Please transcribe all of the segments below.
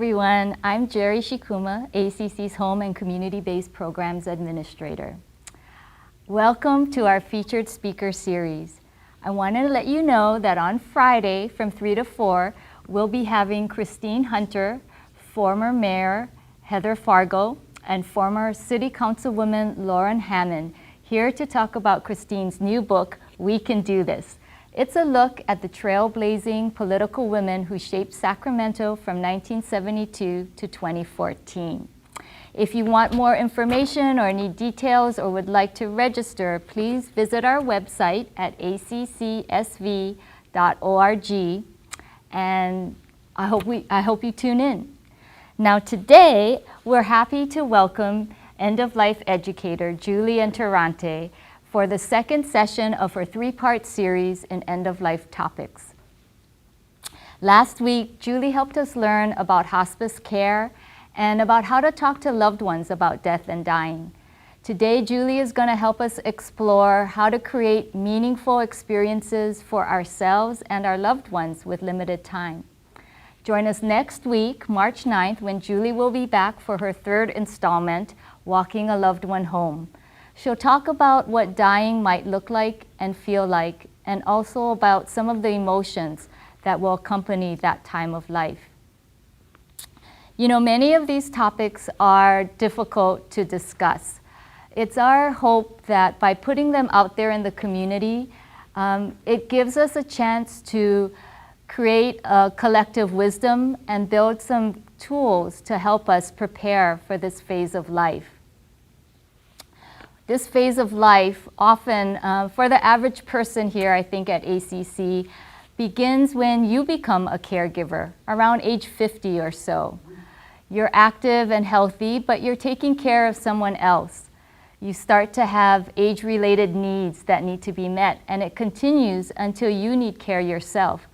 everyone. I'm Jerry Shikuma, ACC's Home and Community-Based Programs Administrator. Welcome to our featured speaker series. I wanted to let you know that on Friday from 3 to 4, we'll be having Christine Hunter, former Mayor Heather Fargo, and former City Councilwoman Lauren Hammond here to talk about Christine's new book, We Can Do This. It's a look at the trailblazing political women who shaped Sacramento from 1972 to 2014. If you want more information or need details or would like to register, please visit our website at accsv.org, and I hope you tune in. Now today, we're happy to welcome end-of-life educator Julie Interrante for the second session of her three-part series in end-of-life topics. Last week, Julie helped us learn about hospice care and about how to talk to loved ones about death and dying. Today, Julie is going to help us explore how to create meaningful experiences for ourselves and our loved ones with limited time. Join us next week, March 9th, when Julie will be back for her third installment, Walking a Loved One Home. She'll talk about what dying might look like and feel like, and also about some of the emotions that will accompany that time of life. You know, many of these topics are difficult to discuss. It's our hope that by putting them out there in the community, it gives us a chance to create a collective wisdom and build some tools to help us prepare for this phase of life. This phase of life often, for the average person here, I think at ACC, begins when you become a caregiver, around age 50 or so. You're active and healthy, but you're taking care of someone else. You start to have age-related needs that need to be met, and it continues until you need care yourself,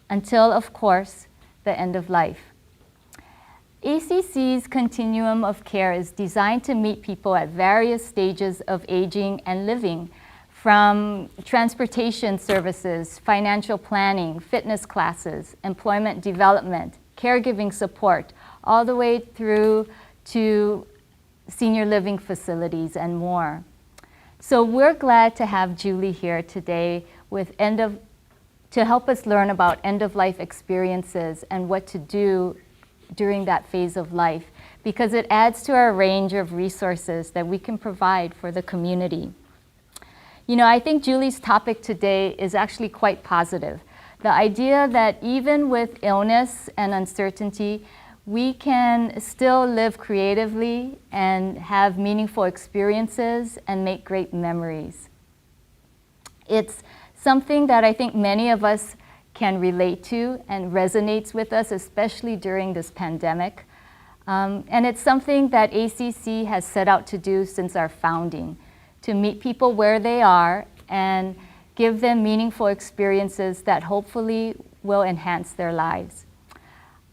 until, of course, the end of life. ACC's continuum of care is designed to meet people at various stages of aging and living, from transportation services, financial planning, fitness classes, employment development, caregiving support, all the way through to senior living facilities and more. So we're glad to have Julie here today to help us learn about end-of-life experiences and what to do during that phase of life, because it adds to our range of resources that we can provide for the community. You know, I think Julie's topic today is actually quite positive. The idea that even with illness and uncertainty, we can still live creatively and have meaningful experiences and make great memories. It's something that I think many of us can relate to and resonates with us, especially during this pandemic. And it's something that ACC has set out to do since our founding, to meet people where they are and give them meaningful experiences that hopefully will enhance their lives.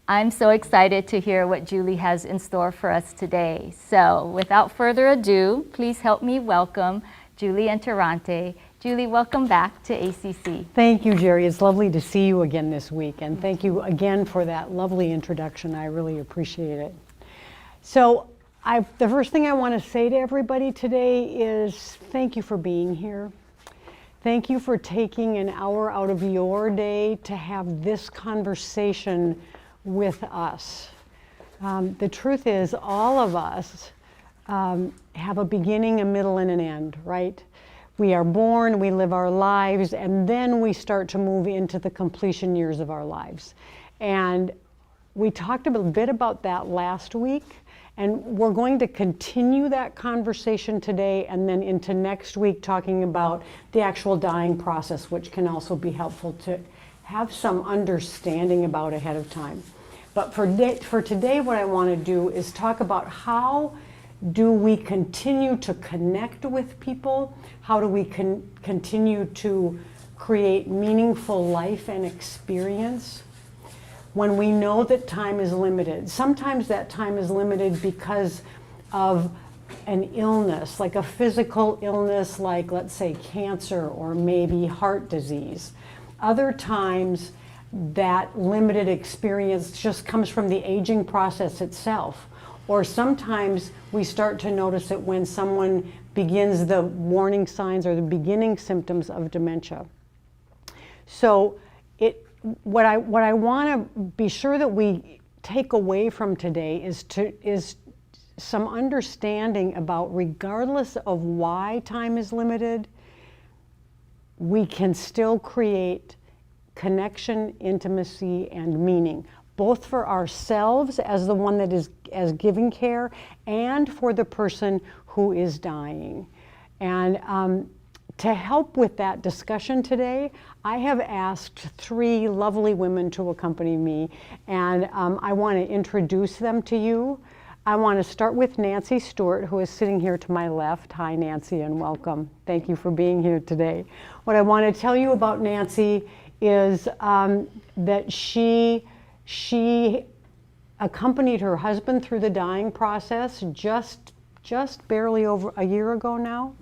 I'm so excited to hear what Julie has in store for us today. So without further ado, please help me welcome Julie Interrante. Julie, welcome back to ACC. Thank you, Jerry. It's lovely to see you again this week, and thank you again for that lovely introduction. I really appreciate it. So the first thing I want to say to everybody today is thank you for being here. Thank you for taking an hour out of your day to have this conversation with us. The truth is, all of us have a beginning, a middle, and an end, right? We are born, we live our lives, and then we start to move into the completion years of our lives. And we talked a bit about that last week, and we're going to continue that conversation today and then into next week talking about the actual dying process, which can also be helpful to have some understanding about ahead of time. But for today, what I want to do is talk about how do we continue to connect with people? How do we continue to create meaningful life and experience when we know that time is limited? Sometimes that time is limited because of an illness, like a physical illness, like let's say cancer or maybe heart disease. Other times that limited experience just comes from the aging process itself. Or sometimes we start to notice it when someone begins the warning signs or the beginning symptoms of dementia. So what I want to be sure that we take away from today is some understanding about, regardless of why time is limited, we can still create connection, intimacy, and meaning, both for ourselves as the one that is giving care and for the person who is dying. And to help with that discussion today, I have asked 3 lovely women to accompany me, and I want to introduce them to you. I want to start with Nancy Stewart, who is sitting here to my left. Hi, Nancy, and welcome. Thank you for being here today. What I want to tell you about Nancy is that she accompanied her husband through the dying process just barely over a year ago now,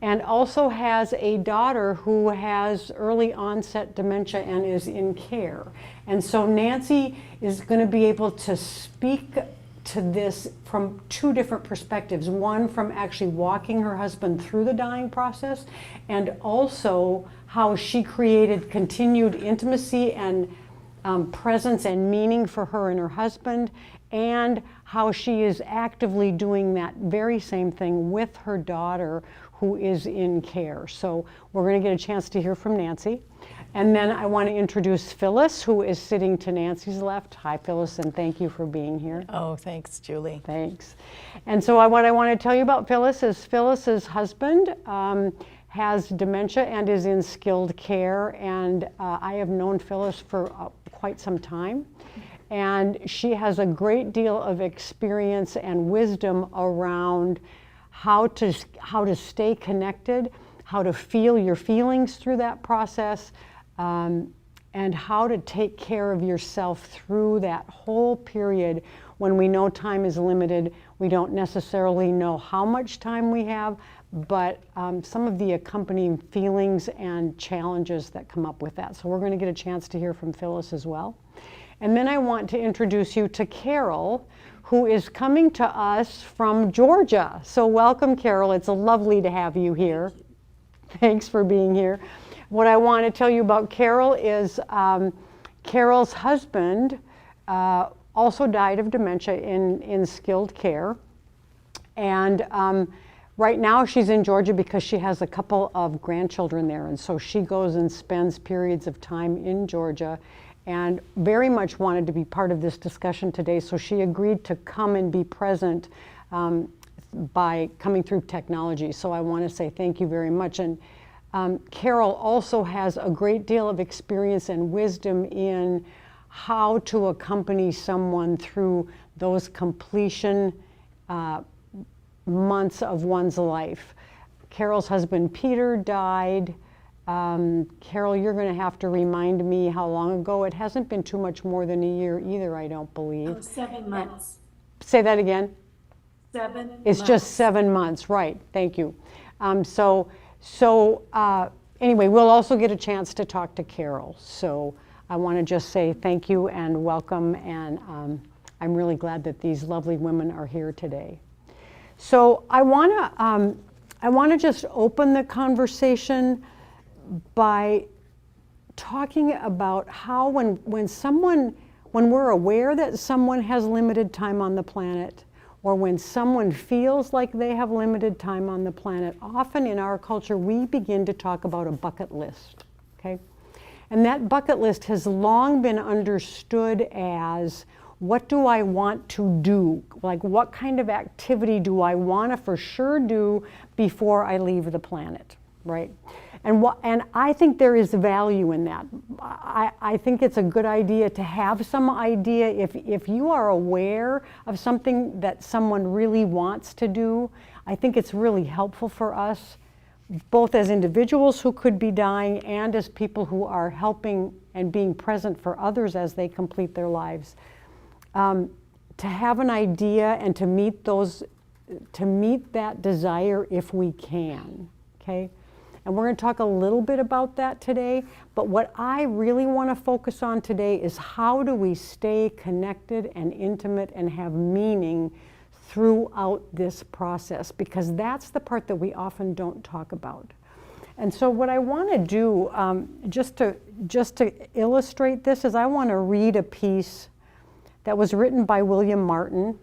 and also has a daughter who has early onset dementia and is in care. And so Nancy is going to be able to speak to this from 2 different perspectives. One, from actually walking her husband through the dying process, and also how she created continued intimacy and presence and meaning for her and her husband, and how she is actively doing that very same thing with her daughter who is in care. So we're going to get a chance to hear from Nancy. And then I want to introduce Phyllis, who is sitting to Nancy's left. Hi, Phyllis, and thank you for being here. Oh, thanks, Julie. Thanks. And so what I want to tell you about Phyllis is Phyllis's husband has dementia and is in skilled care, and I have known Phyllis for quite some time. And she has a great deal of experience and wisdom around how to stay connected, how to feel your feelings through that process, and how to take care of yourself through that whole period when we know time is limited. We don't necessarily know how much time we have, but some of the accompanying feelings and challenges that come up with that. So we're going to get a chance to hear from Phyllis as well. And then I want to introduce you to Carol, who is coming to us from Georgia. So welcome, Carol. It's lovely to have you here. Thanks for being here. What I want to tell you about Carol is Carol's husband also died of dementia in skilled care. And right now she's in Georgia because she has a couple of grandchildren there. And so she goes and spends periods of time in Georgia, and very much wanted to be part of this discussion today. So she agreed to come and be present by coming through technology. So I want to say thank you very much. And Carol also has a great deal of experience and wisdom in how to accompany someone through those completion months of one's life. Carol's husband, Peter, died. Carol, you're going to have to remind me how long ago. It hasn't been too much more than a year either, I don't believe. Oh, 7 months. Say that again. 7 It's months. just 7 months, right? Thank you. Anyway, we'll also get a chance to talk to Carol. So I want to just say thank you and welcome, and I'm really glad that these lovely women are here today. So I want to just open the conversation by talking about how when we're aware that someone has limited time on the planet, or when someone feels like they have limited time on the planet, often in our culture we begin to talk about a bucket list, okay? And that bucket list has long been understood as, what do I want to do? Like, what kind of activity do I want to for sure do before I leave the planet, right? And I think there is value in that. I think it's a good idea to have some idea. If you are aware of something that someone really wants to do, I think it's really helpful for us, both as individuals who could be dying and as people who are helping and being present for others as they complete their lives, to have an idea and to meet that desire if we can, okay? And we're going to talk a little bit about that today. But what I really want to focus on today is how do we stay connected and intimate and have meaning throughout this process, because that's the part that we often don't talk about. And so what I want to do, just to illustrate this, is I want to read a piece that was written by William Martin,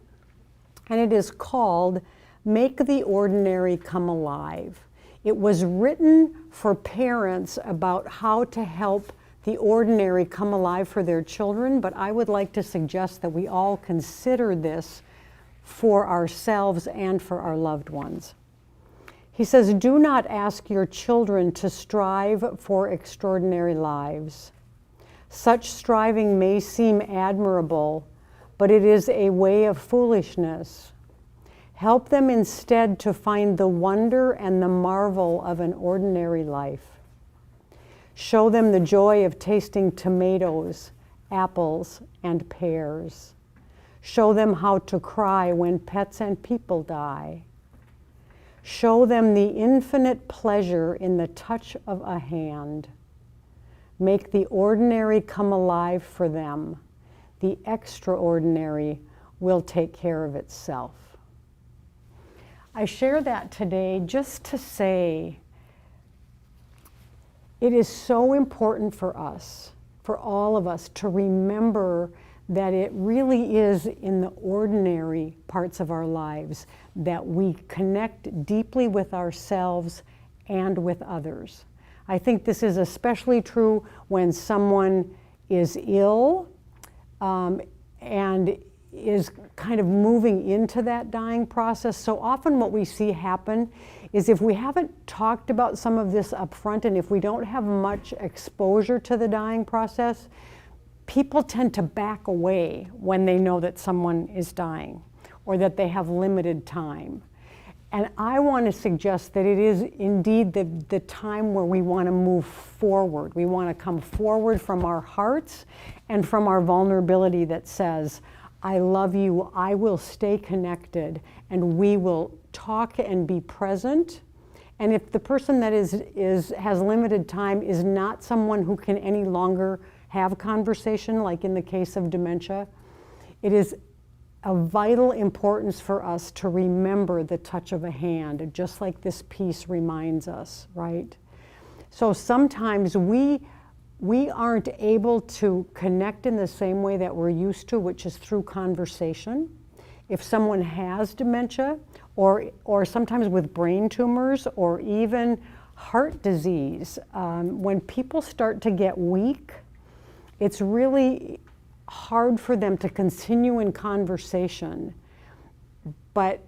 and it is called "Make the Ordinary Come Alive." It was written for parents about how to help the ordinary come alive for their children, but I would like to suggest that we all consider this for ourselves and for our loved ones. He says, "Do not ask your children to strive for extraordinary lives. Such striving may seem admirable, but it is a way of foolishness. Help them instead to find the wonder and the marvel of an ordinary life. Show them the joy of tasting tomatoes, apples, and pears. Show them how to cry when pets and people die. Show them the infinite pleasure in the touch of a hand. Make the ordinary come alive for them. The extraordinary will take care of itself." I share that today just to say it is so important for us, for all of us, to remember that it really is in the ordinary parts of our lives that we connect deeply with ourselves and with others. I think this is especially true when someone is ill and is kind of moving into that dying process. So often what we see happen is if we haven't talked about some of this up front, and if we don't have much exposure to the dying process, people tend to back away when they know that someone is dying or that they have limited time. And I want to suggest that it is indeed the time where we want to move forward. We want to come forward from our hearts and from our vulnerability that says, I love you, I will stay connected, and we will talk and be present. And if the person that has limited time is not someone who can any longer have conversation, like in the case of dementia, it is of vital importance for us to remember the touch of a hand, just like this piece reminds us, right? So sometimes we aren't able to connect in the same way that we're used to, which is through conversation. If someone has dementia, or sometimes with brain tumors, or even heart disease, when people start to get weak, it's really hard for them to continue in conversation. But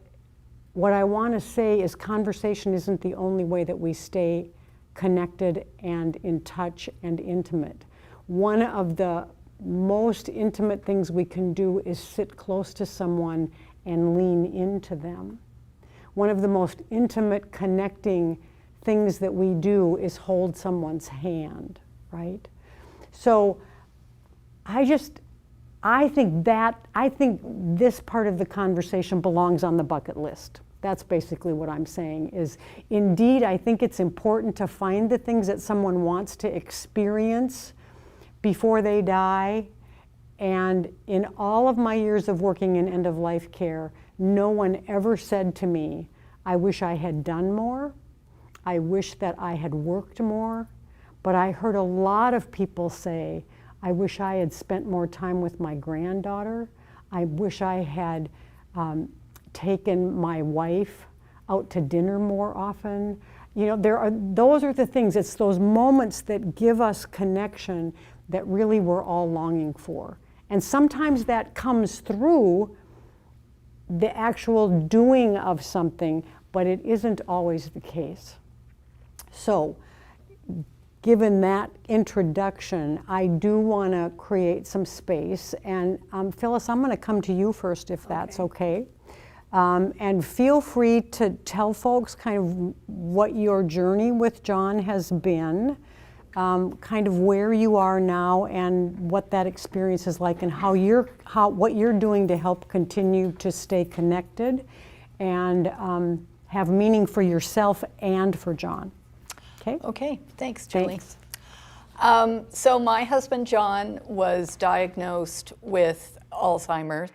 what I want to say is conversation isn't the only way that we stay connected and in touch and intimate. One of the most intimate things we can do is sit close to someone and lean into them. One of the most intimate connecting things that we do is hold someone's hand, right? So I think this part of the conversation belongs on the bucket list. That's basically what I'm saying is, indeed, I think it's important to find the things that someone wants to experience before they die. And in all of my years of working in end-of-life care, no one ever said to me, I wish I had done more. I wish that I had worked more. But I heard a lot of people say, I wish I had spent more time with my granddaughter. I wish I had taken my wife out to dinner more often. You know, those are the things, it's those moments that give us connection that really we're all longing for. And sometimes that comes through the actual doing of something, but it isn't always the case. So, given that introduction, I do want to create some space. And Phyllis, I'm going to come to you first, if that's okay. And feel free to tell folks kind of what your journey with John has been, kind of where you are now and what that experience is like, and what you're doing to help continue to stay connected and have meaning for yourself and for John. Okay. Thanks, Julie. Thanks. So my husband, John, was diagnosed with Alzheimer's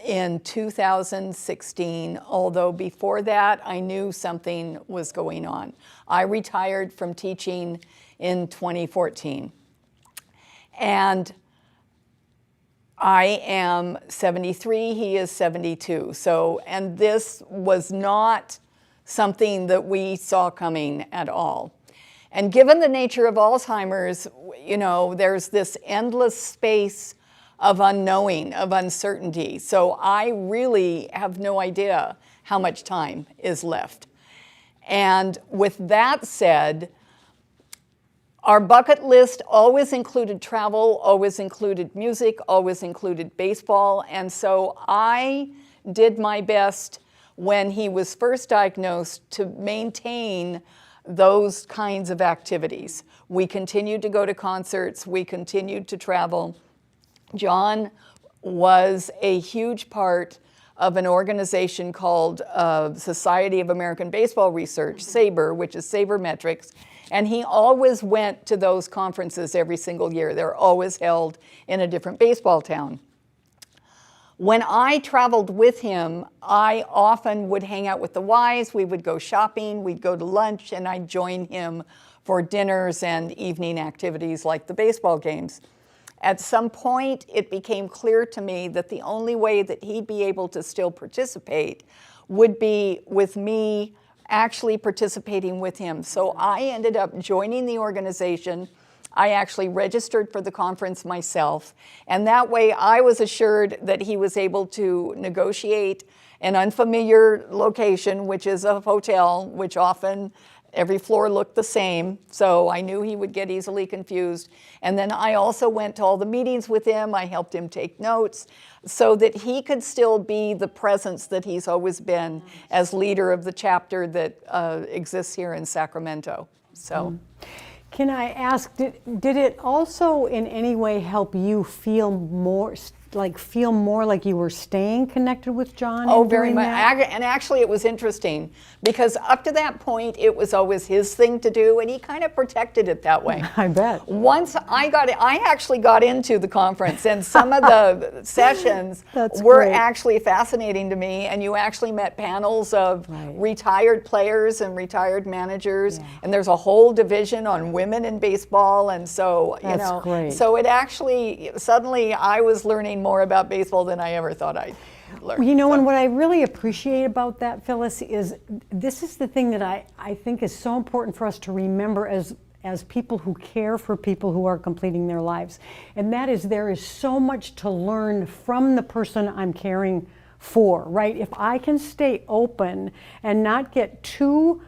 in 2016, although before that I knew something was going on. I retired from teaching in 2014. And I am 73, he is 72. So, and this was not something that we saw coming at all. And given the nature of Alzheimer's, you know, there's this endless space of unknowing, of uncertainty. So I really have no idea how much time is left. And with that said, our bucket list always included travel, always included music, always included baseball. And so I did my best when he was first diagnosed to maintain those kinds of activities. We continued to go to concerts, we continued to travel. John was a huge part of an organization called Society of American Baseball Research, SABR, which is sabermetrics. And he always went to those conferences every single year. They're always held in a different baseball town. When I traveled with him, I often would hang out with the Ys. We would go shopping, we'd go to lunch, and I'd join him for dinners and evening activities like the baseball games. At some point, it became clear to me that the only way that he'd be able to still participate would be with me actually participating with him. So I ended up joining the organization. I actually registered for the conference myself, and that way I was assured that he was able to negotiate an unfamiliar location, which is a hotel, which often every floor looked the same, so I knew he would get easily confused. And then I also went to all the meetings with him. I helped him take notes so that he could still be the presence that he's always been as leader of the chapter that exists here in Sacramento. So. Can I ask, did it also in any way help you feel more like you were staying connected with John? Oh, very much. And actually it was interesting because up to that point it was always his thing to do, and he kind of protected it that way. I bet. Once I actually got into the conference, and some of the sessions were great. actually fascinating to me, and you actually met panels of retired players and retired managers, and there's a whole division on women in baseball, and so, That's great. so it actually, suddenly I was learning more about baseball than I ever thought I'd learn. You know, and what I really appreciate about that, Phyllis, is this is the thing that I think is so important for us to remember as people who care for people who are completing their lives. And that is, there is so much to learn from the person I'm caring for, right? If I can stay open and not get too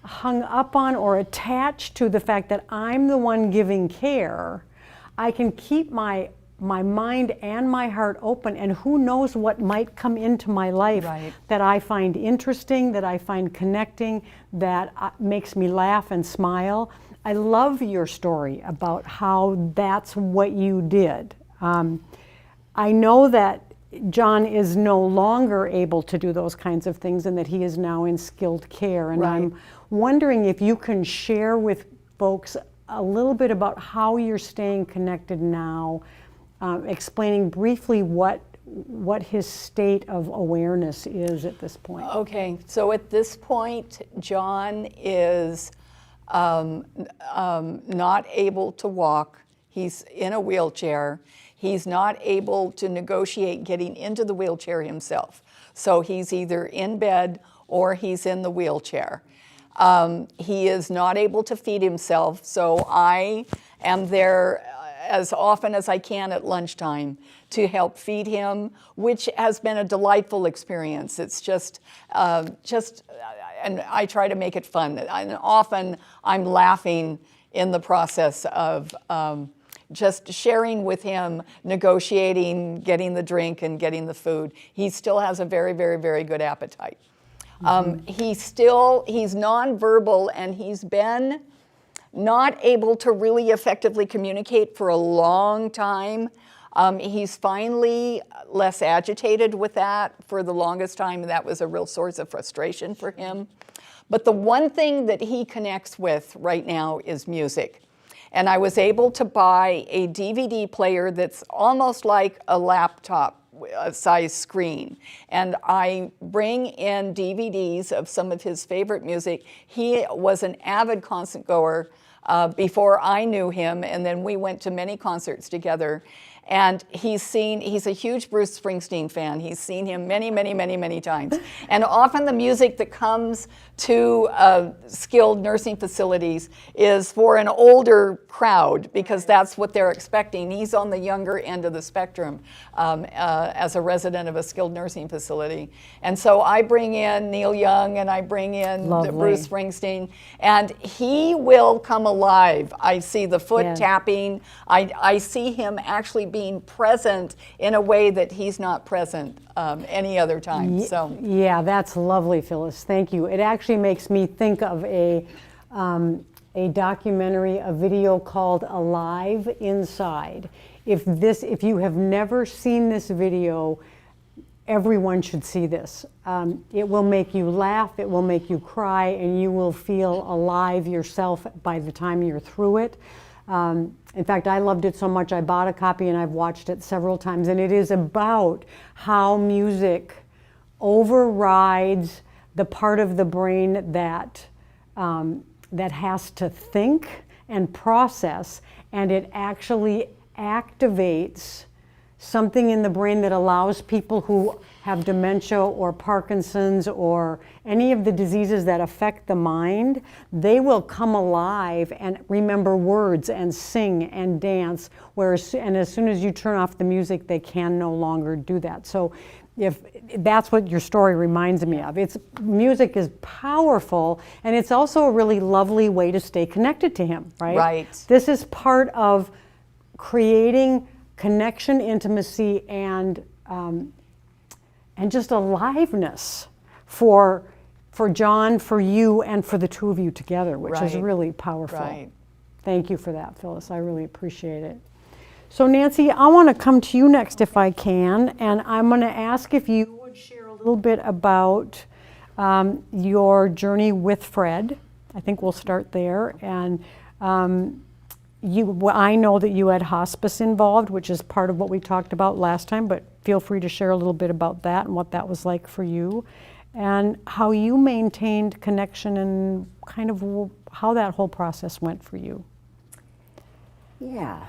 hung up on or attached to the fact that I'm the one giving care, I can keep my mind and my heart open, and who knows what might come into my life that I find interesting, that I find connecting, that makes me laugh and smile. I love your story about how that's what you did. I know that John is no longer able to do those kinds of things and that he is now in skilled care, and I'm wondering if you can share with folks a little bit about how you're staying connected now, explaining briefly what his state of awareness is at this point. Okay, so at this point, John is not able to walk. He's in a wheelchair. He's not able to negotiate getting into the wheelchair himself. So he's either in bed or he's in the wheelchair. He is not able to feed himself, so I am there as often as I can at lunchtime to help feed him, which has been a delightful experience. It's just, and I try to make it fun. And often I'm laughing in the process of just sharing with him, negotiating, getting the drink and getting the food. He still has a very, very, very good appetite. He's nonverbal, and he's been not able to really effectively communicate for a long time. He's finally less agitated with that. For the longest time, that was a real source of frustration for him. But the one thing that he connects with right now is music. And I was able to buy a DVD player that's almost like a laptop size screen. And I bring in DVDs of some of his favorite music. He was an avid concert goer before I knew him, and then we went to many concerts together. And he's a huge Bruce Springsteen fan. He's seen him many, many, many, many times. And often the music that comes to skilled nursing facilities is for an older crowd, because that's what they're expecting. He's on the younger end of the spectrum as a resident of a skilled nursing facility. And so I bring in Neil Young and I bring in Bruce Springsteen, and he will come alive. I see the foot tapping. I see him actually being present in a way that he's not present any other time. So yeah, that's lovely, Phyllis. Thank you. It actually makes me think of a documentary, a video called Alive Inside. If you have never seen this video, everyone should see this. It will make you laugh, it will make you cry, and you will feel alive yourself by the time you're through it. In fact, I loved it so much I bought a copy and I've watched it several times, and it is about how music overrides the part of the brain that has to think and process, and it actually activates something in the brain that allows people who have dementia or Parkinson's or any of the diseases that affect the mind, they will come alive and remember words and sing and dance, and as soon as you turn off the music, they can no longer do that. So if that's what your story reminds me of. Music is powerful, and it's also a really lovely way to stay connected to him, right? Right. This is part of creating connection, intimacy, and just aliveness for John, for you, and for the two of you together, which is really powerful. Right. Thank you for that, Phyllis. I really appreciate it. So Nancy, I want to come to you next if I can, and I'm going to ask if you would share a little bit about your journey with Fred. I think we'll start there. And I know that you had hospice involved, which is part of what we talked about last time, but feel free to share a little bit about that and what that was like for you, and how you maintained connection and kind of how that whole process went for you. Yeah,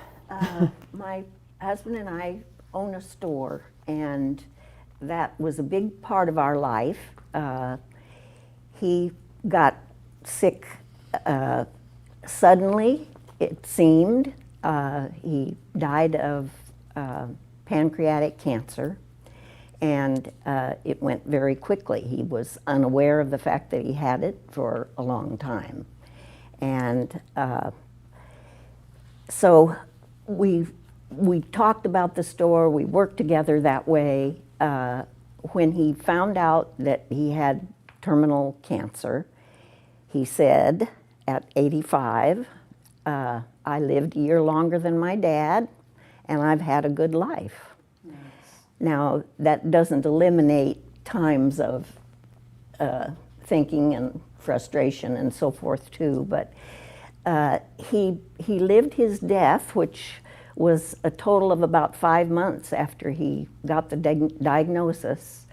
my husband and I own a store, and that was a big part of our life. He got sick suddenly, it seemed. He died of pancreatic cancer, and it went very quickly. He was unaware of the fact that he had it for a long time. And so we talked about the store, we worked together that way. When he found out that he had terminal cancer, he said, at 85, I lived a year longer than my dad, and I've had a good life. Nice. Now, that doesn't eliminate times of thinking and frustration and so forth too, but he lived his death, which was a total of about 5 months after he got the diagnosis,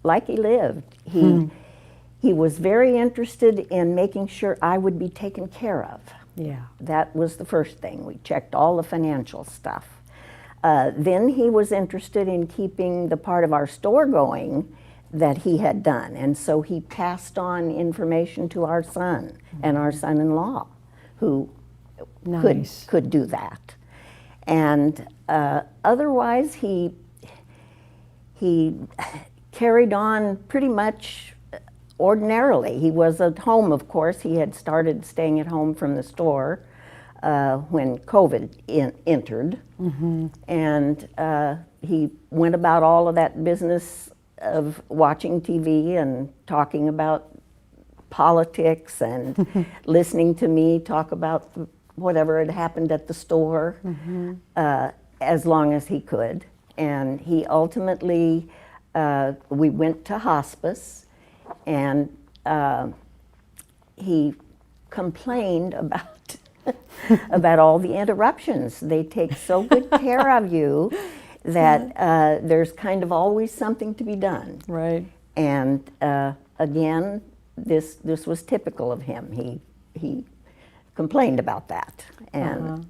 like he lived. He was very interested in making sure I would be taken care of. Yeah. That was the first thing. We checked all the financial stuff. Then he was interested in keeping the part of our store going that he had done, and so he passed on information to our son and our son-in-law, who could do that. And otherwise, he carried on pretty much ordinarily. He was at home, of course. He had started staying at home from the store when COVID entered. Mm-hmm. And he went about all of that business of watching TV and talking about politics and listening to me talk about whatever had happened at the store. Mm-hmm. as long as he could. And he ultimately, we went to hospice, and he complained about about all the interruptions. They take so good care of you that there's kind of always something to be done. Right. And again, this was typical of him. He complained about that, and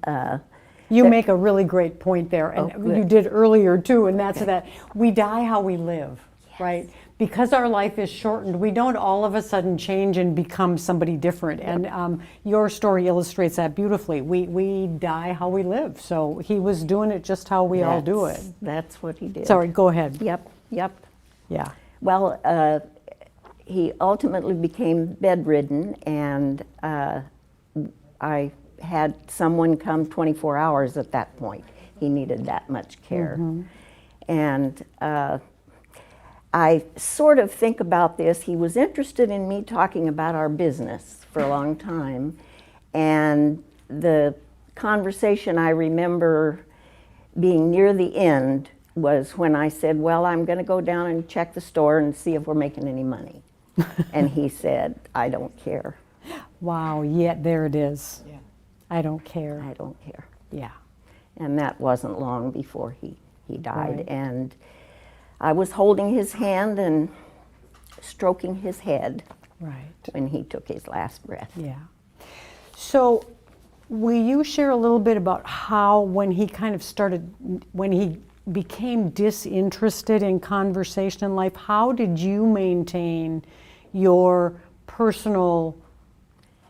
You make a really great point there, and good. you did earlier too, and that's that we die how we live, right? Because our life is shortened, we don't all of a sudden change and become somebody different. And your story illustrates that beautifully. We die how we live. So he was doing it just how we all do it. That's what he did. Sorry, go ahead. Yep. Yeah. Well, he ultimately became bedridden, and I had someone come 24 hours at that point. He needed that much care. And I sort of think about this. He was interested in me talking about our business for a long time. And the conversation I remember being near the end was when I said, well, I'm going to go down and check the store and see if we're making any money. And he said, I don't care. Wow, yeah, there it is. Yeah. I don't care. I don't care. Yeah. And that wasn't long before he died. Right. And I was holding his hand and stroking his head Right. when he took his last breath. Yeah. So, will you share a little bit about how, when he kind of started, when he became disinterested in conversation in life, how did you maintain your personal,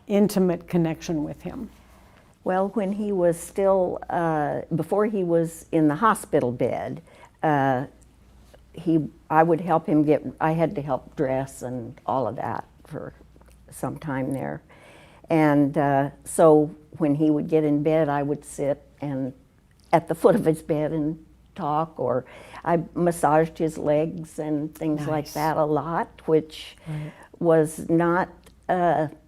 intimate connection with him? Well, when he was still, before he was in the hospital bed, I would help him I had to help dress and all of that for some time there. And so when he would get in bed, I would sit and at the foot of his bed and talk, or I massaged his legs and things like Nice. that a lot, which was not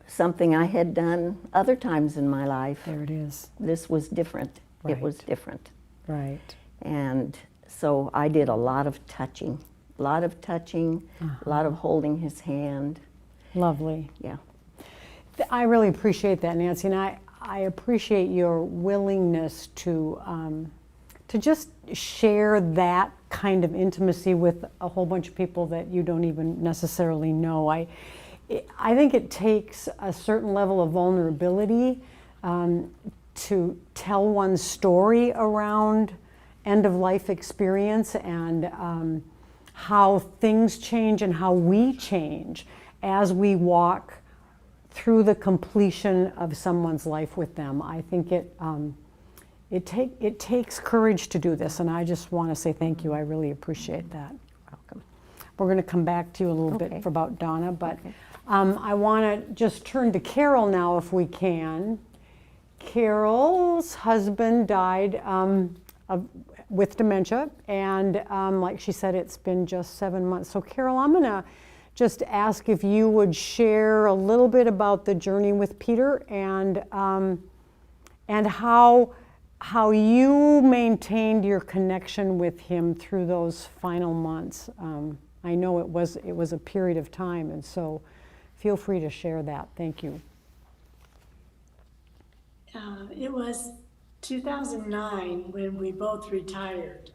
something I had done other times in my life. There it is. This was different. It was Right. different. Right. And so I did a lot of touching, a lot of holding his hand. Lovely. Yeah. I really appreciate that, Nancy, and I appreciate your willingness to just share that kind of intimacy with a whole bunch of people that you don't even necessarily know. I think it takes a certain level of vulnerability to tell one's story around end-of-life experience and how things change and how we change as we walk through the completion of someone's life with them. I think it takes courage to do this, and I just want to say thank you. I really appreciate that. Welcome. We're going to come back to you a little bit Okay. about Donna, but I want to just turn to Carol now if we can. Carol's husband died with dementia, and like she said, it's been just 7 months. So Carol, I'm going to just ask if you would share a little bit about the journey with Peter and how you maintained your connection with him through those final months. I know it was a period of time, and so feel free to share that. Thank you. It was 2009 when we both retired.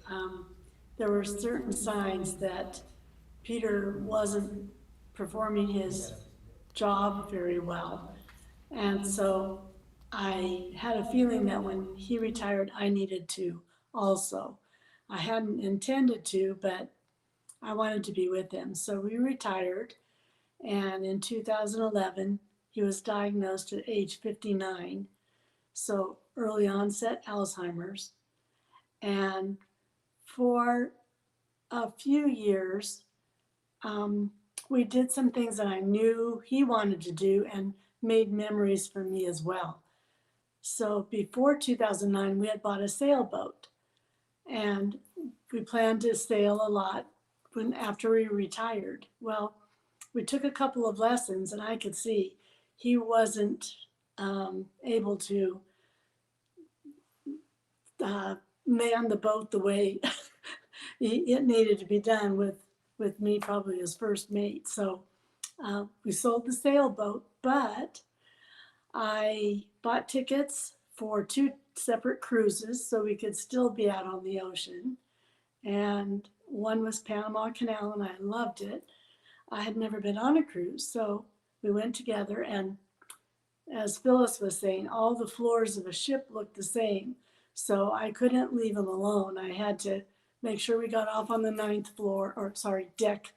There were certain signs that Peter wasn't performing his job very well. And so I had a feeling that when he retired, I needed to also. I hadn't intended to, but I wanted to be with him. So we retired, and in 2011, he was diagnosed at age 59. So early onset Alzheimer's. And for a few years, we did some things that I knew he wanted to do and made memories for me as well. So before 2009, we had bought a sailboat, and we planned to sail a lot after we retired. Well, we took a couple of lessons, and I could see he wasn't able to man the boat the way it needed to be done with me probably as first mate. So we sold the sailboat, but I bought tickets for 2 separate cruises so we could still be out on the ocean. And one was Panama Canal, and I loved it. I had never been on a cruise, so we went together, and as Phyllis was saying, all the floors of a ship looked the same. So I couldn't leave him alone. I had to make sure we got off on the 9th floor, or sorry, deck,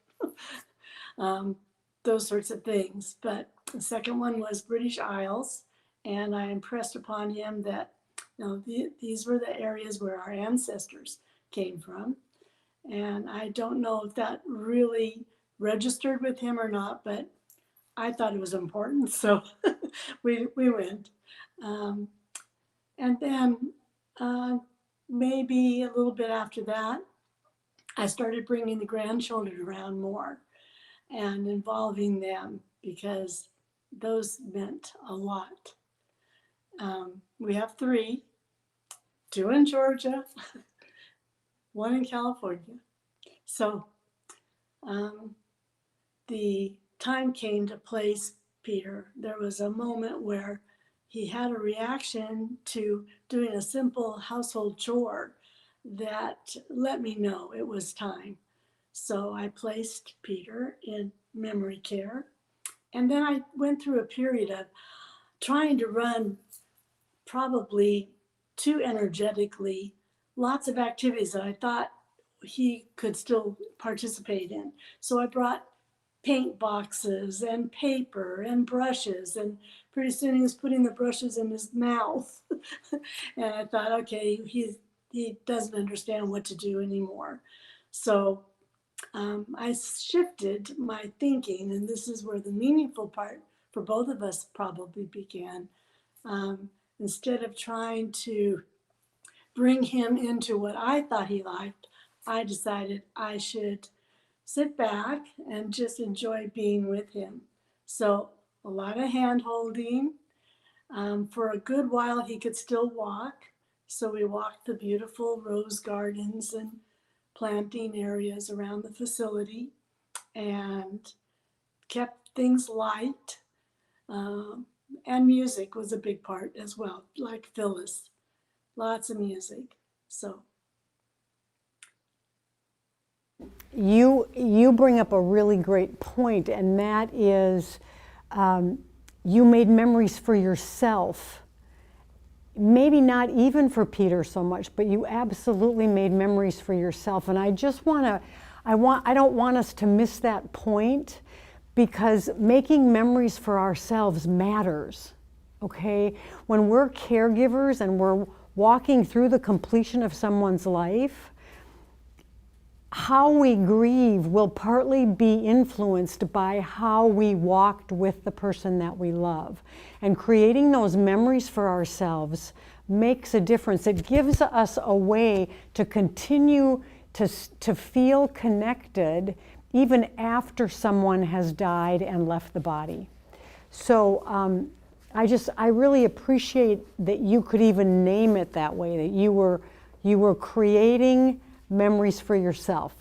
those sorts of things. But the second one was British Isles, and I impressed upon him that these were the areas where our ancestors came from. And I don't know if that really registered with him or not, but I thought it was important, so we went. And then maybe a little bit after that, I started bringing the grandchildren around more and involving them because those meant a lot. We have 3, 2 in Georgia, 1 in California. So the time came to place Peter. There was a moment where he had a reaction to doing a simple household chore that let me know it was time. So I placed Peter in memory care. And then I went through a period of trying to run probably too energetically lots of activities that I thought he could still participate in. So I brought paint boxes and paper and brushes, and pretty soon he was putting the brushes in his mouth. And I thought, okay, he doesn't understand what to do anymore. So I shifted my thinking, and this is where the meaningful part for both of us probably began. Instead of trying to bring him into what I thought he liked, I decided I should sit back and just enjoy being with him. So a lot of hand holding. For a good while, he could still walk. So we walked the beautiful rose gardens and planting areas around the facility and kept things light. And music was a big part as well, like Phyllis. Lots of music. So you bring up a really great point, and that is you made memories for yourself. Maybe not even for Peter so much, but you absolutely made memories for yourself. And I just I don't want us to miss that point, because making memories for ourselves matters, okay? When we're caregivers and we're walking through the completion of someone's life, how we grieve will partly be influenced by how we walked with the person that we love. And creating those memories for ourselves makes a difference. It gives us a way to continue to feel connected even after someone has died and left the body. So I really appreciate that you could even name it that way, that you were creating memories for yourself.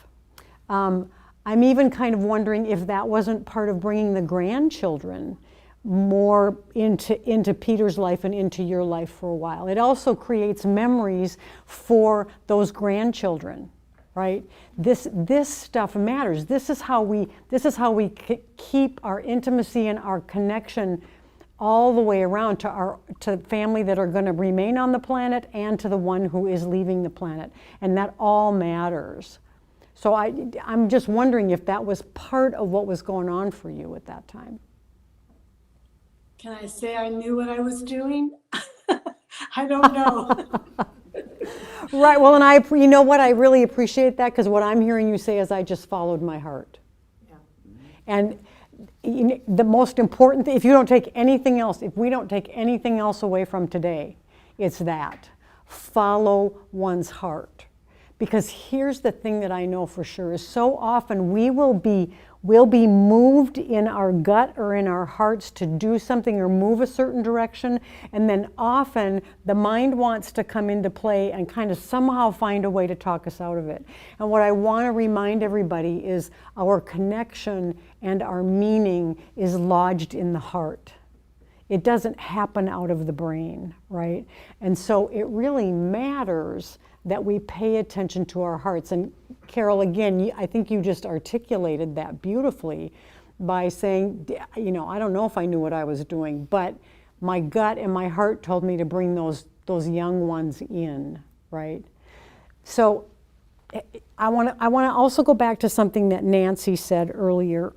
I'm even kind of wondering if that wasn't part of bringing the grandchildren more into Peter's life and into your life for a while. It also creates memories for those grandchildren, right? This stuff matters. This is how we keep our intimacy and our connection all the way around to family that are going to remain on the planet and to the one who is leaving the planet, and that all matters. So I'm just wondering if that was part of what was going on for you at that time. can I say I knew what I was doing? I don't know. Right, well, and you know what, I really appreciate that, because what I'm hearing you say is I just followed my heart. Yeah. And the most important thing, if we don't take anything else away from today, it's that. Follow one's heart. Because here's the thing that I know for sure is so often we will be we'll be moved in our gut or in our hearts to do something or move a certain direction, and then often the mind wants to come into play and kind of somehow find a way to talk us out of it. And what I want to remind everybody is our connection and our meaning is lodged in the heart. It doesn't happen out of the brain, right? And so it really matters that we pay attention to our hearts. And Carol, again, I think you just articulated that beautifully by saying, you know, I don't know if I knew what I was doing, but my gut and my heart told me to bring those young ones in, right? So I want to also go back to something that Nancy said earlier.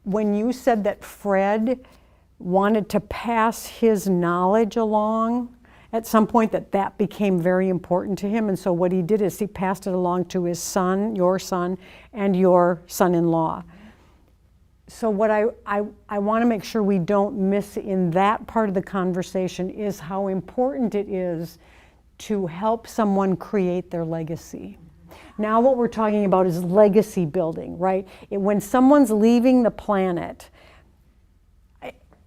When you said that Fred wanted to pass his knowledge along, at some point that became very important to him, and so what he did is he passed it along to his son, and your son-in-law. So what I want to make sure we don't miss in that part of the conversation is how important it is to help someone create their legacy. Now what we're talking about is legacy building, right? When someone's leaving the planet,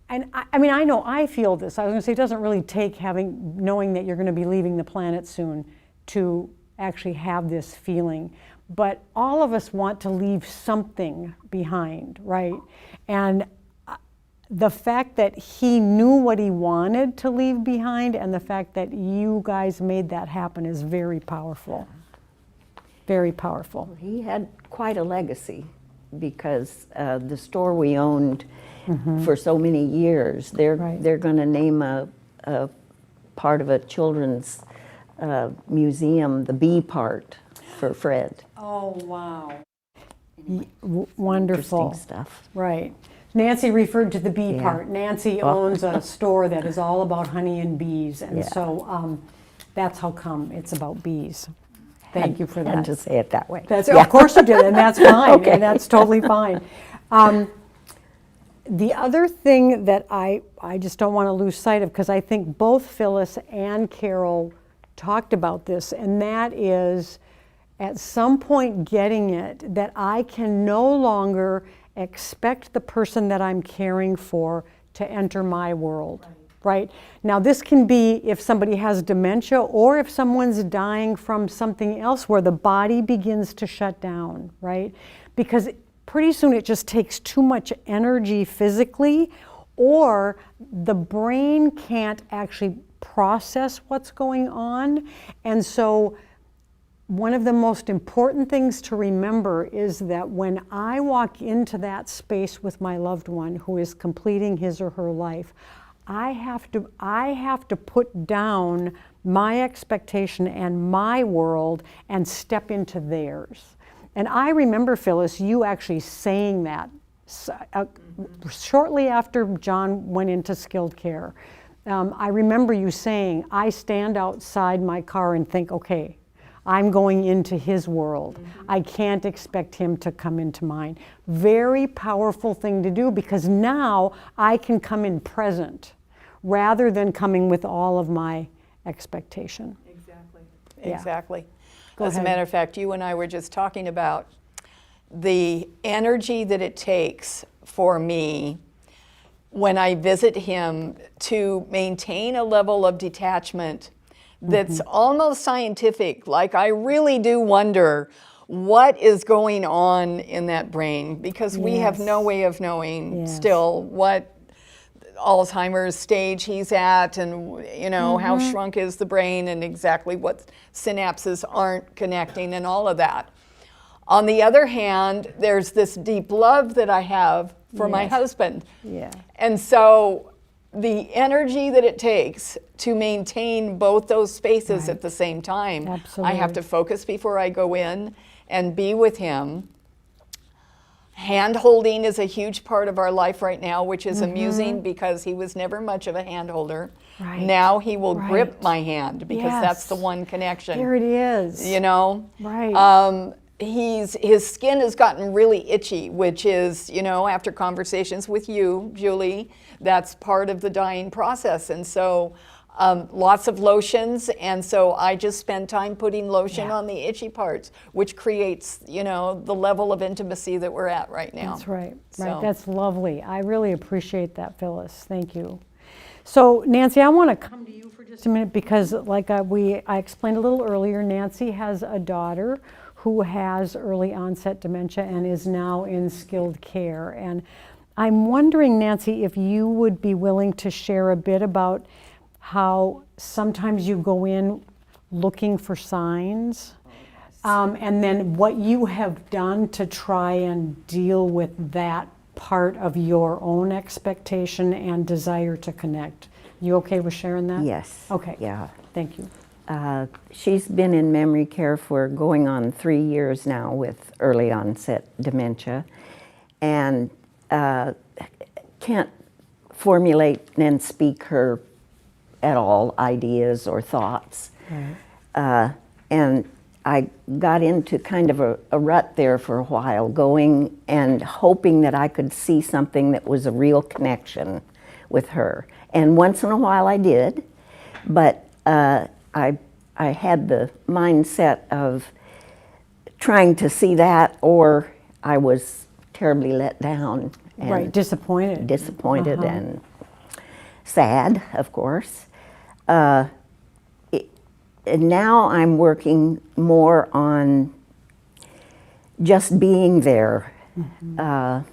and I mean, I know I feel this. I was going to say it doesn't really take knowing that you're going to be leaving the planet soon to actually have this feeling. But all of us want to leave something behind, right? And the fact that he knew what he wanted to leave behind and the fact that you guys made that happen is very powerful. Very powerful. He had quite a legacy because the store we owned for so many years, they're going to name a part of a children's museum, the B part, for Fred. Oh, wow. Wonderful. Interesting stuff. Right. Nancy referred to the bee part. Nancy owns a store that is all about honey and bees, and so that's how come it's about bees. Thank you for that. Had to say it that way. Of course you did, and that's fine, and that's totally fine. The other thing that I just don't want to lose sight of, because I think both Phyllis and Carol talked about this, and that is at some point getting it that I can no longer expect the person that I'm caring for to enter my world, right? Now this can be if somebody has dementia or if someone's dying from something else where the body begins to shut down, right? Because pretty soon it just takes too much energy physically, or the brain can't actually process what's going on. And so one of the most important things to remember is that when I walk into that space with my loved one who is completing his or her life, I have to put down my expectation and my world and step into theirs. And I remember, Phyllis, you actually saying that shortly after John went into skilled care. I remember you saying, I stand outside my car and think, okay, I'm going into his world. I can't expect him to come into mine. Very powerful thing to do, because now I can come in present rather than coming with all of my expectation. Exactly. Yeah. Exactly. Go As ahead. a matter of fact, you and I were just talking about the energy that it takes for me when I visit him to maintain a level of detachment that's almost scientific. Like, I really do wonder what is going on in that brain, because we have no way of knowing still what Alzheimer's stage he's at, and you know how shrunk is the brain and exactly what synapses aren't connecting and all of that. On the other hand, there's this deep love that I have for my husband. Yeah. And so the energy that it takes to maintain both those spaces at the same time, I have to focus before I go in and be with him. Hand holding is a huge part of our life right now, which is amusing because he was never much of a hand holder. Right. Now he will grip my hand because that's the one connection. There it is. You know? Right. His skin has gotten really itchy, which is, you know, after conversations with you, Julie, that's part of the dying process. And so lots of lotions, and so I just spend time putting lotion Yeah. on the itchy parts, which creates, you know, the level of intimacy that we're at right now. That's right. So- Right. That's lovely. I really appreciate that, Phyllis. Thank you. So Nancy, I want to come to you for just a minute because like I explained a little earlier, Nancy has a daughter who has early onset dementia and is now in skilled care. And I'm wondering, Nancy, if you would be willing to share a bit about how sometimes you go in looking for signs, and then what you have done to try and deal with that part of your own expectation and desire to connect. You okay with sharing that? Yes. Okay. Yeah. Thank you. She's been in memory care for going on 3 years now with early onset dementia, and can't formulate and speak her at all ideas or thoughts. Right. And I got into kind of a rut there for a while, going and hoping that I could see something that was a real connection with her. And once in a while I did, but I had the mindset of trying to see that, or I was terribly let down. And Right, disappointed. disappointed and sad, of course. And now I'm working more on just being there. And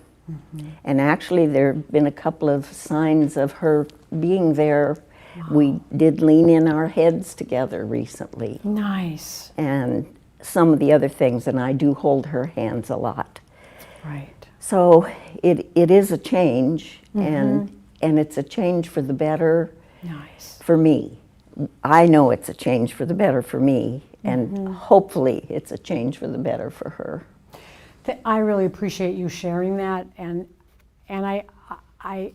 actually there have been a couple of signs of her being there. Wow. We did lean in our heads together recently. Nice. And some of the other things, and I do hold her hands a lot. Right. So it is a change, and it's a change for the better. Nice. For me. I know it's a change for the better for me, and hopefully it's a change for the better for her. I really appreciate you sharing that, and I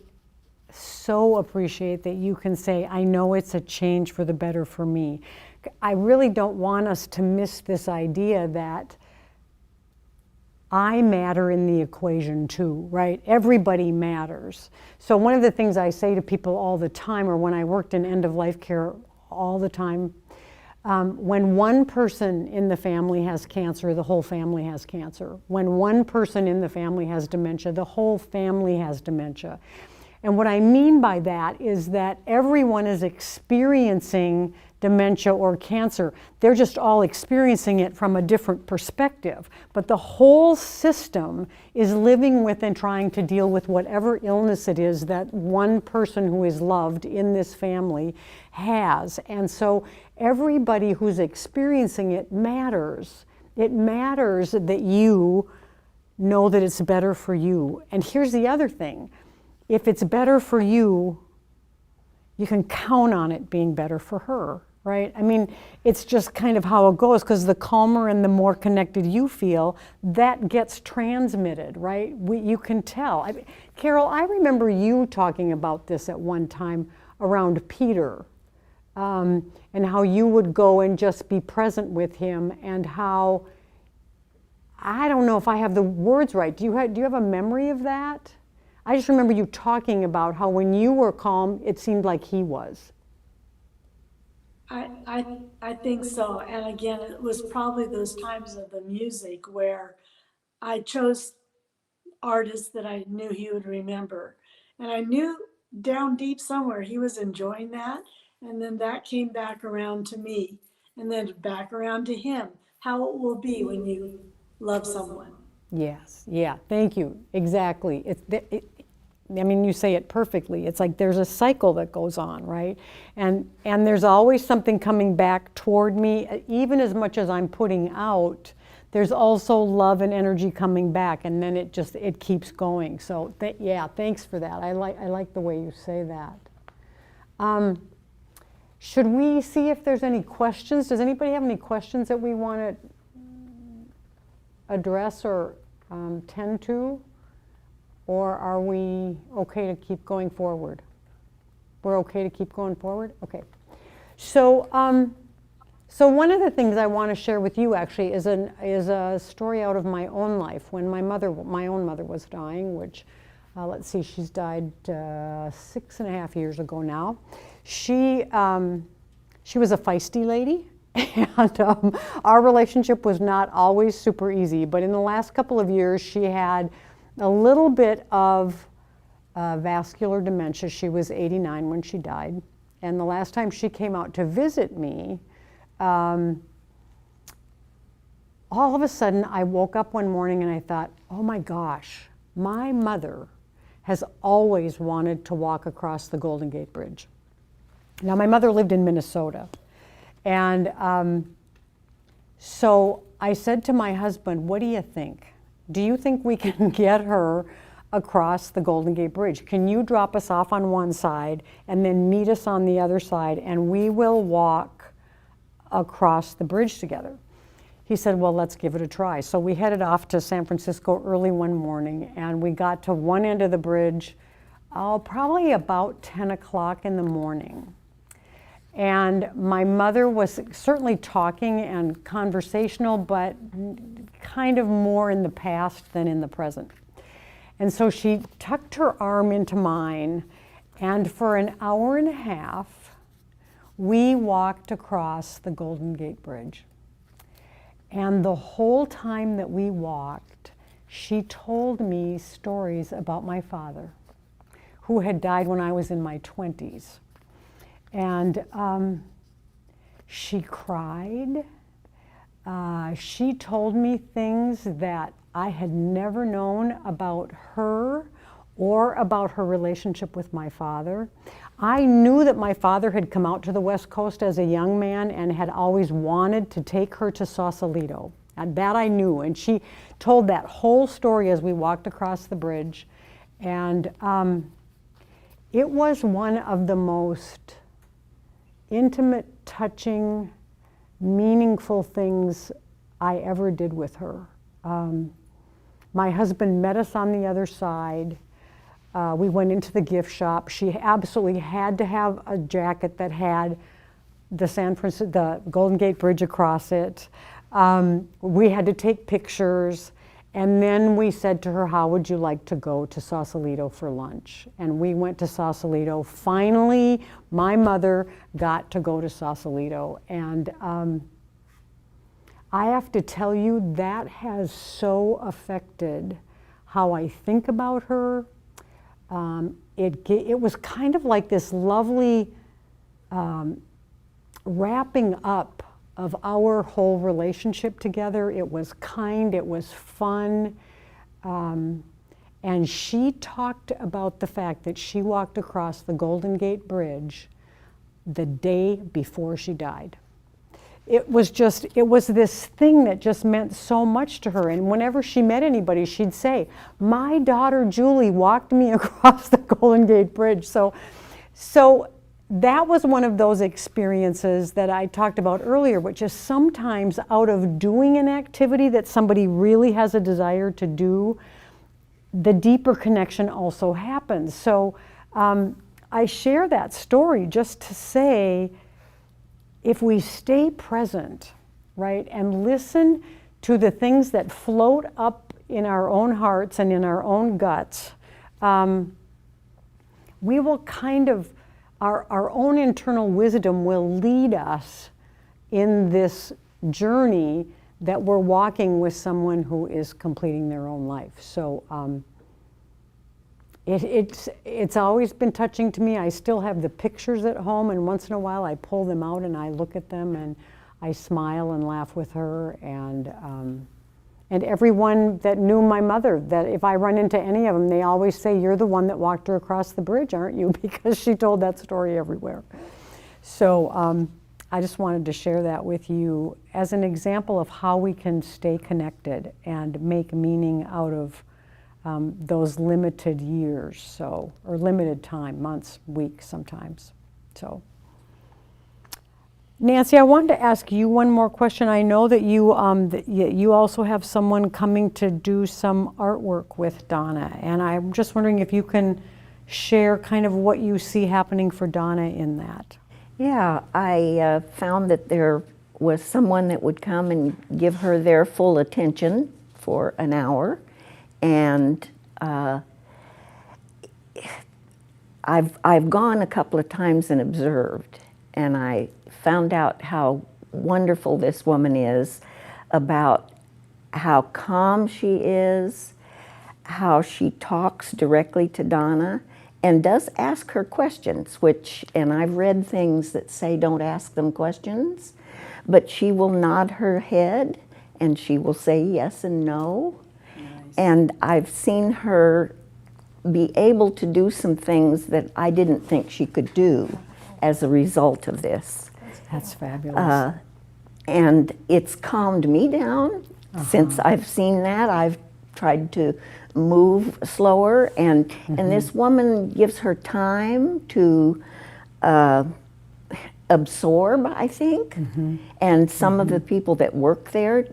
so appreciate that you can say, I know it's a change for the better for me. I really don't want us to miss this idea that I matter in the equation too, right? Everybody matters. So one of the things I say to people all the time, or when I worked in end-of-life care all the time, when one person in the family has cancer, the whole family has cancer. When one person in the family has dementia, the whole family has dementia. And what I mean by that is that everyone is experiencing dementia or cancer. They're just all experiencing it from a different perspective. But the whole system is living with and trying to deal with whatever illness it is that one person who is loved in this family has. And so everybody who's experiencing it matters. It matters that you know that it's better for you. And here's the other thing. If it's better for you, you can count on it being better for her, right? I mean, it's just kind of how it goes, because the calmer and the more connected you feel, that gets transmitted, right? You can tell. Carol, I remember you talking about this at one time around Peter, and how you would go and just be present with him, and how, I don't know if I have the words right. Do you have a memory of that? I just remember you talking about how when you were calm, it seemed like he was. I think so. And again, it was probably those times of the music where I chose artists that I knew he would remember. And I knew down deep somewhere he was enjoying that. And then that came back around to me, and then back around to him. How it will be when you love someone. Yes, yeah, thank you, exactly. I mean, you say it perfectly. It's like there's a cycle that goes on, right? And there's always something coming back toward me. Even as much as I'm putting out, there's also love and energy coming back, and then it keeps going. So yeah, thanks for that. I like the way you say that. Should we see if there's any questions? Does anybody have any questions that we want to address or tend to? Or are we okay to keep going forward? We're okay to keep going forward? Okay. So one of the things I want to share with you actually is a story out of my own life when my own mother was dying, which let's see, she's died 6.5 years ago now. She was a feisty lady, and our relationship was not always super easy, but in the last couple of years she had a little bit of vascular dementia. She was 89 when she died, and the last time she came out to visit me, all of a sudden I woke up one morning and I thought, oh my gosh, my mother has always wanted to walk across the Golden Gate Bridge. Now, my mother lived in Minnesota, and so I said to my husband, what do you think? Do you think we can get her across the Golden Gate Bridge? Can you drop us off on one side and then meet us on the other side, and we will walk across the bridge together? He said, well, let's give it a try. So we headed off to San Francisco early one morning, and we got to one end of the bridge, probably about 10 o'clock in the morning. And my mother was certainly talking and conversational, but kind of more in the past than in the present. And so she tucked her arm into mine, and for an hour and a half, we walked across the Golden Gate Bridge. And the whole time that we walked, she told me stories about my father, who had died when I was in my 20s. And she cried. She told me things that I had never known about her or about her relationship with my father. I knew that my father had come out to the West Coast as a young man and had always wanted to take her to Sausalito. And that I knew. And she told that whole story as we walked across the bridge. And it was one of the most intimate, touching, meaningful things I ever did with her. My husband met us on the other side. We went into the gift shop. She absolutely had to have a jacket that had the Golden Gate Bridge across it. We had to take pictures. And then we said to her, how would you like to go to Sausalito for lunch? And we went to Sausalito. Finally, my mother got to go to Sausalito. And I have to tell you, that has so affected how I think about her. It was kind of like this lovely wrapping up of our whole relationship together. It was kind, it was fun, and she talked about the fact that she walked across the Golden Gate Bridge the day before she died. It was this thing that just meant so much to her, and whenever she met anybody, she'd say, my daughter Julie walked me across the Golden Gate Bridge. So that was one of those experiences that I talked about earlier, which is sometimes out of doing an activity that somebody really has a desire to do, the deeper connection also happens. So I share that story just to say, if we stay present, right, and listen to the things that float up in our own hearts and in our own guts, we will kind of, our own internal wisdom will lead us in this journey that we're walking with someone who is completing their own life. So it's always been touching to me. I still have the pictures at home, and once in a while I pull them out and I look at them and I smile and laugh with her. And everyone that knew my mother, that if I run into any of them, they always say, you're the one that walked her across the bridge, aren't you? Because she told that story everywhere. So I just wanted to share that with you as an example of how we can stay connected and make meaning out of those limited years, or limited time, months, weeks sometimes. So. Nancy, I wanted to ask you one more question. I know that you also have someone coming to do some artwork with Donna, and I'm just wondering if you can share kind of what you see happening for Donna in that. Yeah, I found that there was someone that would come and give her their full attention for an hour, and I've gone a couple of times and observed, and I found out how wonderful this woman is, about how calm she is, how she talks directly to Donna, and does ask her questions, and I've read things that say don't ask them questions, but she will nod her head and she will say yes and no. Nice. And I've seen her be able to do some things that I didn't think she could do as a result of this. That's fabulous. And it's calmed me down. Since I've seen that. I've tried to move slower, and this woman gives her time to absorb, I think. And some of the people that work there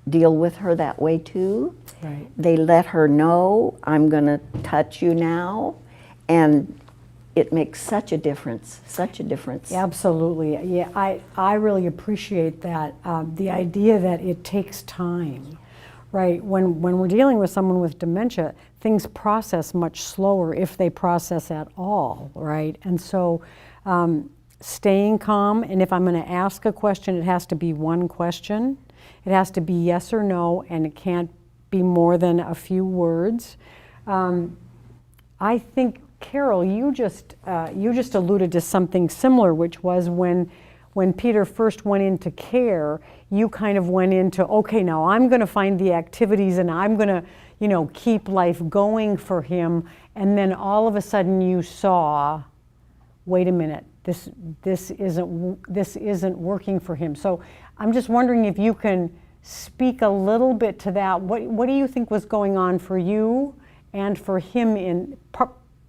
deal with her that way too. Right. They let her know, I'm going to touch you now, and it makes such a difference, such a difference. Absolutely. Yeah, I really appreciate that. The idea that it takes time, right? When we're dealing with someone with dementia, things process much slower if they process at all, right? And so staying calm, and if I'm going to ask a question, it has to be one question. It has to be yes or no, and it can't be more than a few words. I think, Carol, you just alluded to something similar, which was when Peter first went into care, you kind of went into, okay, now I'm going to find the activities and I'm going to, keep life going for him. And then all of a sudden you saw, wait a minute, this isn't working for him. So I'm just wondering if you can speak a little bit to that. What do you think was going on for you and for him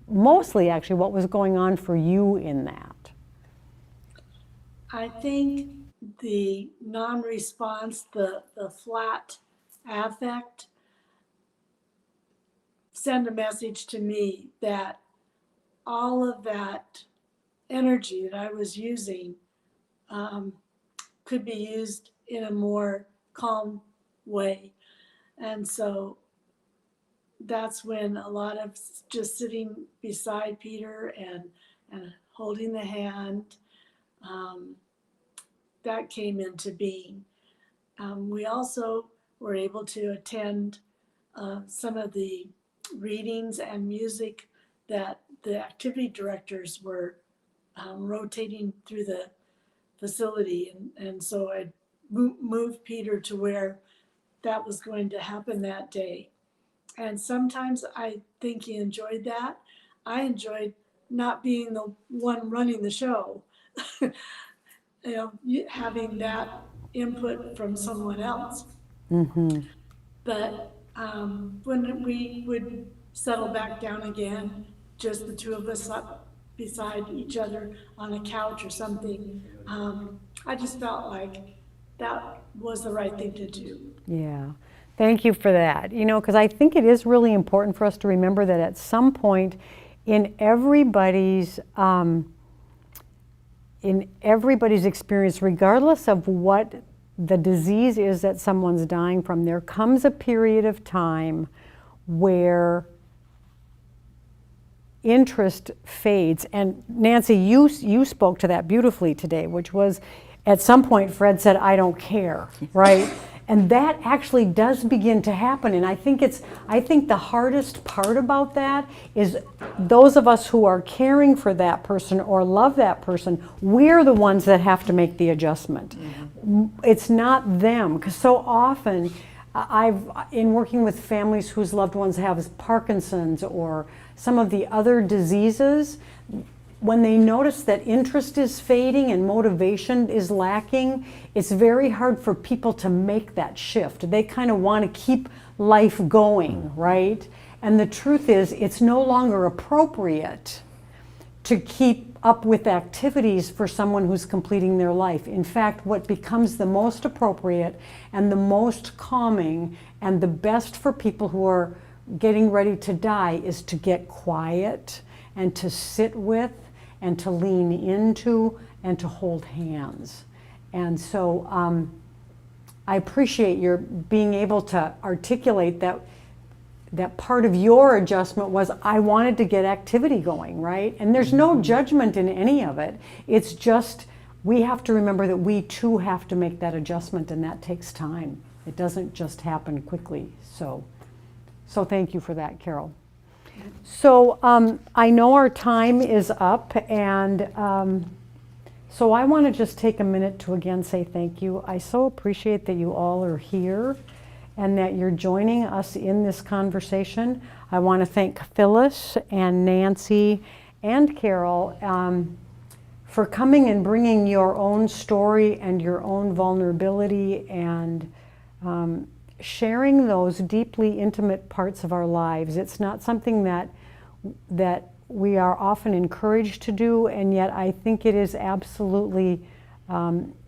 mostly actually what was going on for you in that? I think the non-response, the flat affect, send a message to me that all of that energy that I was using could be used in a more calm way. And so that's when a lot of just sitting beside Peter and holding the hand, that came into being. We also were able to attend some of the readings and music that the activity directors were rotating through the facility. And so I moved Peter to where that was going to happen that day. And sometimes I think he enjoyed that. I enjoyed not being the one running the show, having that input from someone else. But when we would settle back down again, just the two of us up beside each other on a couch or something, I just felt like that was the right thing to do. Yeah. Thank you for that. Because I think it is really important for us to remember that at some point in everybody's experience, regardless of what the disease is that someone's dying from, there comes a period of time where interest fades. And Nancy, you spoke to that beautifully today, which was at some point Fred said, I don't care, right? And that actually does begin to happen. And I think the hardest part about that is those of us who are caring for that person or love that person, we're the ones that have to make the adjustment. It's not them. Because so often, in working with families whose loved ones have Parkinson's or some of the other diseases, when they notice that interest is fading and motivation is lacking, it's very hard for people to make that shift. They kind of want to keep life going, right? And the truth is, it's no longer appropriate to keep up with activities for someone who's completing their life. In fact, what becomes the most appropriate and the most calming and the best for people who are getting ready to die is to get quiet and to sit with and to lean into and to hold hands. And so I appreciate your being able to articulate that that part of your adjustment was I wanted to get activity going, right? And there's no judgment in any of it. It's just we have to remember that we too have to make that adjustment, and that takes time. It doesn't just happen quickly. So thank you for that, Carol. So I know our time is up, and so I want to just take a minute to again say thank you. I so appreciate that you all are here and that you're joining us in this conversation. I want to thank Phyllis and Nancy and Carol for coming and bringing your own story and your own vulnerability and sharing those deeply intimate parts of our lives. It's not something that we are often encouraged to do, and yet I think it is absolutely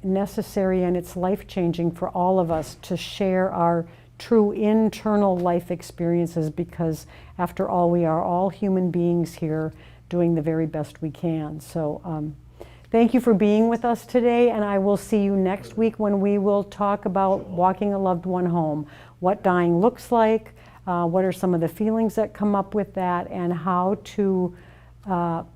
necessary, and it's life-changing for all of us to share our true internal life experiences, because after all, we are all human beings here doing the very best we can. So thank you for being with us today, and I will see you next week when we will talk about walking a loved one home, what dying looks like, what are some of the feelings that come up with that, and how to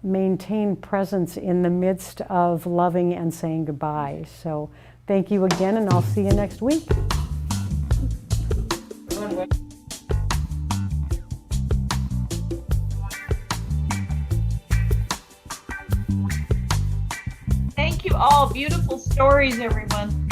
maintain presence in the midst of loving and saying goodbye. So thank you again, and I'll see you next week. Thank you all. Beautiful stories, everyone.